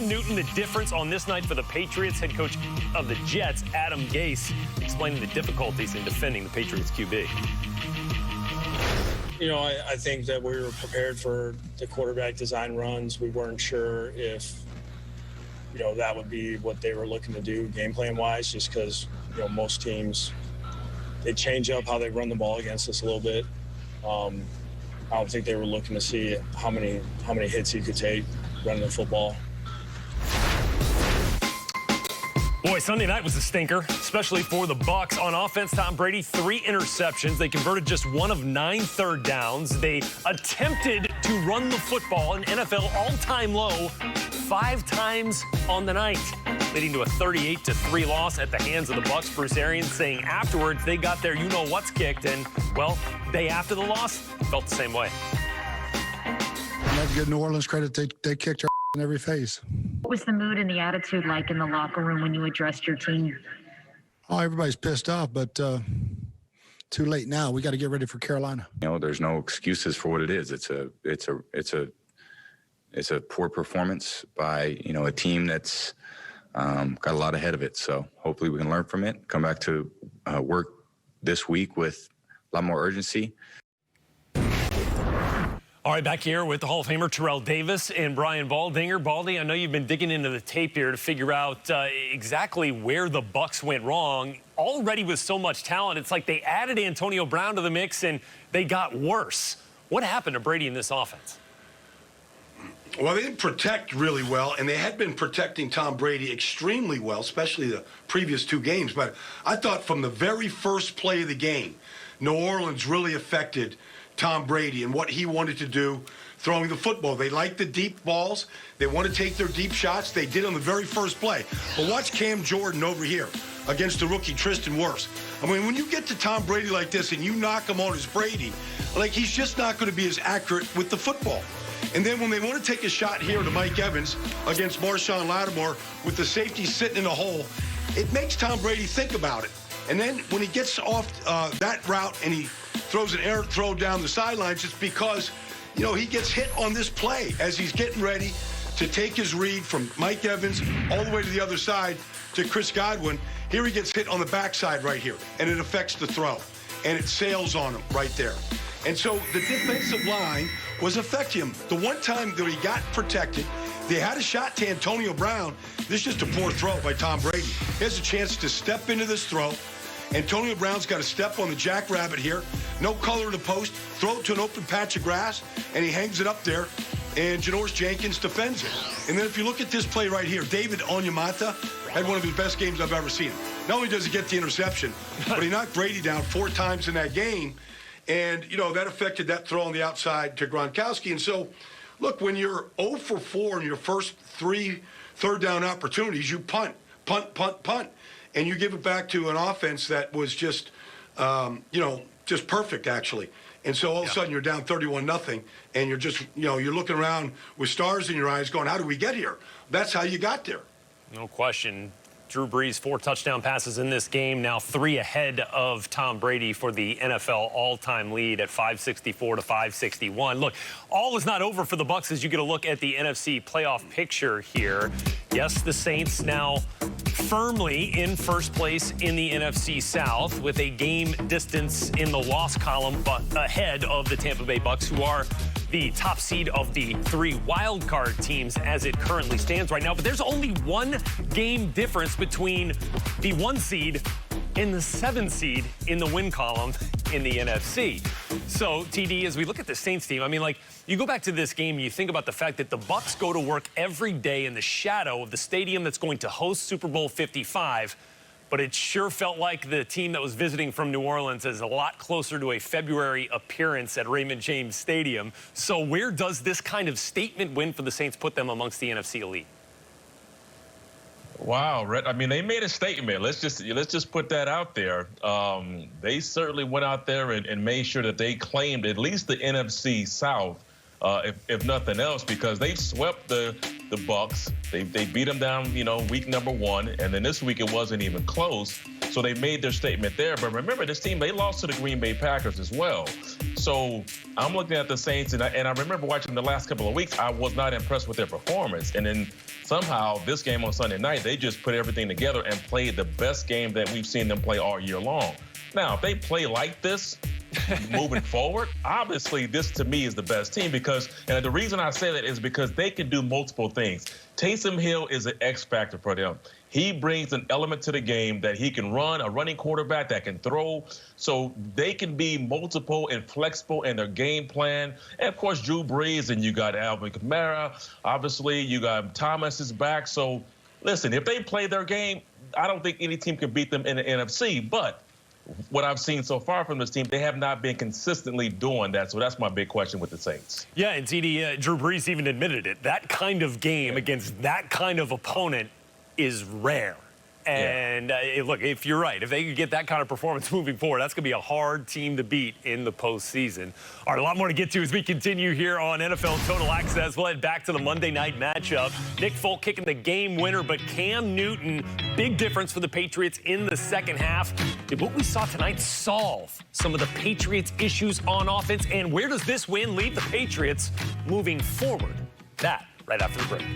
Cam Newton, the difference on this night for the Patriots. Head coach of the Jets, Adam Gase, explaining the difficulties in defending the Patriots QB. You know, I think that we were prepared for the quarterback design runs. We weren't sure if, you know, that would be what they were looking to do game plan wise, just because, you know, most teams, they change up how they run the ball against us a little bit. I don't think they were looking to see how many hits he could take running the football. Boy, Sunday night was a stinker, especially for the Bucs. On offense, Tom Brady, 3 interceptions. They converted just 1 of 9 third downs. They attempted to run the football, an NFL all-time low, 5 times on the night, leading to a 38-3 loss at the hands of the Bucs. Bruce Arians saying afterwards they got their you-know-what's kicked, and, well, day after the loss, felt the same way. I have to give New Orleans credit. They kicked our in every face. What was the mood and the attitude like in the locker room when you addressed your team? Oh, everybody's pissed off, but too late now. We got to get ready for Carolina. You know, there's no excuses for what it is. It's a poor performance by, you know, a team that's got a lot ahead of it. So hopefully we can learn from it, come back to work this week with a lot more urgency. All right, back here with the Hall of Famer Terrell Davis and Brian Baldinger. Baldy, I know you've been digging into the tape here to figure out exactly where the Bucs went wrong. Already with so much talent, it's like they added Antonio Brown to the mix and they got worse. What happened to Brady in this offense? Well, they didn't protect really well, and they had been protecting Tom Brady extremely well, especially the previous 2 games. But I thought from the very first play of the game, New Orleans really affected Tom Brady and what he wanted to do throwing the football. They like the deep balls. They want to take their deep shots. They did on the very first play. But watch Cam Jordan over here against the rookie Tristan Wirfs. I mean, when you get to Tom Brady like this and you knock him on his Brady, like he's just not going to be as accurate with the football. And then when they want to take a shot here to Mike Evans against Marshawn Lattimore with the safety sitting in a hole, it makes Tom Brady think about it. And then when he gets off that route and he throws an errant throw down the sidelines, it's because, you know, he gets hit on this play as he's getting ready to take his read from Mike Evans all the way to the other side to Chris Godwin. Here he gets hit on the backside right here, and it affects the throw, and it sails on him right there. And so the defensive line was affecting him. The one time that he got protected, they had a shot to Antonio Brown. This is just a poor throw by Tom Brady. He has a chance to step into this throw. Antonio Brown's got to step on the jackrabbit here. No color in the post. Throw it to an open patch of grass, and he hangs it up there, and Janoris Jenkins defends it. And then if you look at this play right here, David Onyemata had one of his best games I've ever seen. Not only does he get the interception, but he knocked Brady down 4 times in that game. And, you know, that affected that throw on the outside to Gronkowski. And so, look, when you're 0 for 4 in your first 3 third down opportunities, you punt. And you give it back to an offense that was just, you know, just perfect, actually. And so all of a sudden you're down 31-0, and you're just, you know, you're looking around with stars in your eyes going, how did we get here? That's how you got there. No question. Drew Brees, 4 touchdown passes in this game, now 3 ahead of Tom Brady for the NFL all-time lead at 564 to 561. Look, all is not over for the Bucs as you get a look at the NFC playoff picture here. Yes, the Saints now firmly in first place in the NFC South with a game distance in the loss column, but ahead of the Tampa Bay Bucs, who are the top seed of the 3 wild card teams as it currently stands right now. But there's only 1 game difference between the 1 seed and the 7 seed in the win column in the NFC. So, TD, as we look at the Saints team, I mean, like, you go back to this game, you think about the fact that the Bucs go to work every day in the shadow of the stadium that's going to host Super Bowl 55. But it sure felt like the team that was visiting from New Orleans is a lot closer to a February appearance at Raymond James Stadium. So where does this kind of statement win for the Saints put them amongst the NFC elite? Wow, Rhett. I mean, they made a statement. Let's just put that out there. They certainly went out there and made sure that they claimed at least the NFC South, if nothing else, because they swept the Bucs. They beat them down, you know, week number 1, and then this week it wasn't even close. So they made their statement there. But remember, this team, they lost to the Green Bay Packers as well. So I'm looking at the Saints, and I remember watching the last couple of weeks, I was not impressed with their performance. And then somehow this game on Sunday night, they just put everything together and played the best game that we've seen them play all year long. Now, if they play like this moving forward, obviously this to me is the best team because, and the reason I say that is because they can do multiple things. Taysom Hill is an X factor for them. He brings an element to the game that he can run, a running quarterback that can throw. So they can be multiple and flexible in their game plan. And, of course, Drew Brees, and you got Alvin Kamara. Obviously, you got Thomas is back. So, listen, if they play their game, I don't think any team can beat them in the NFC. But what I've seen so far from this team, they have not been consistently doing that. So that's my big question with the Saints. Yeah, and TD, Drew Brees even admitted it. That kind of game against that kind of opponent is rare. And look, if you're right, if they could get that kind of performance moving forward, that's going to be a hard team to beat in the postseason. All right, a lot more to get to as we continue here on NFL Total Access. We'll head back to the Monday night matchup. Nick Folk kicking the game winner, but Cam Newton, big difference for the Patriots in the second half. Did what we saw tonight solve some of the Patriots' issues on offense? And where does this win leave the Patriots moving forward? That right after the break.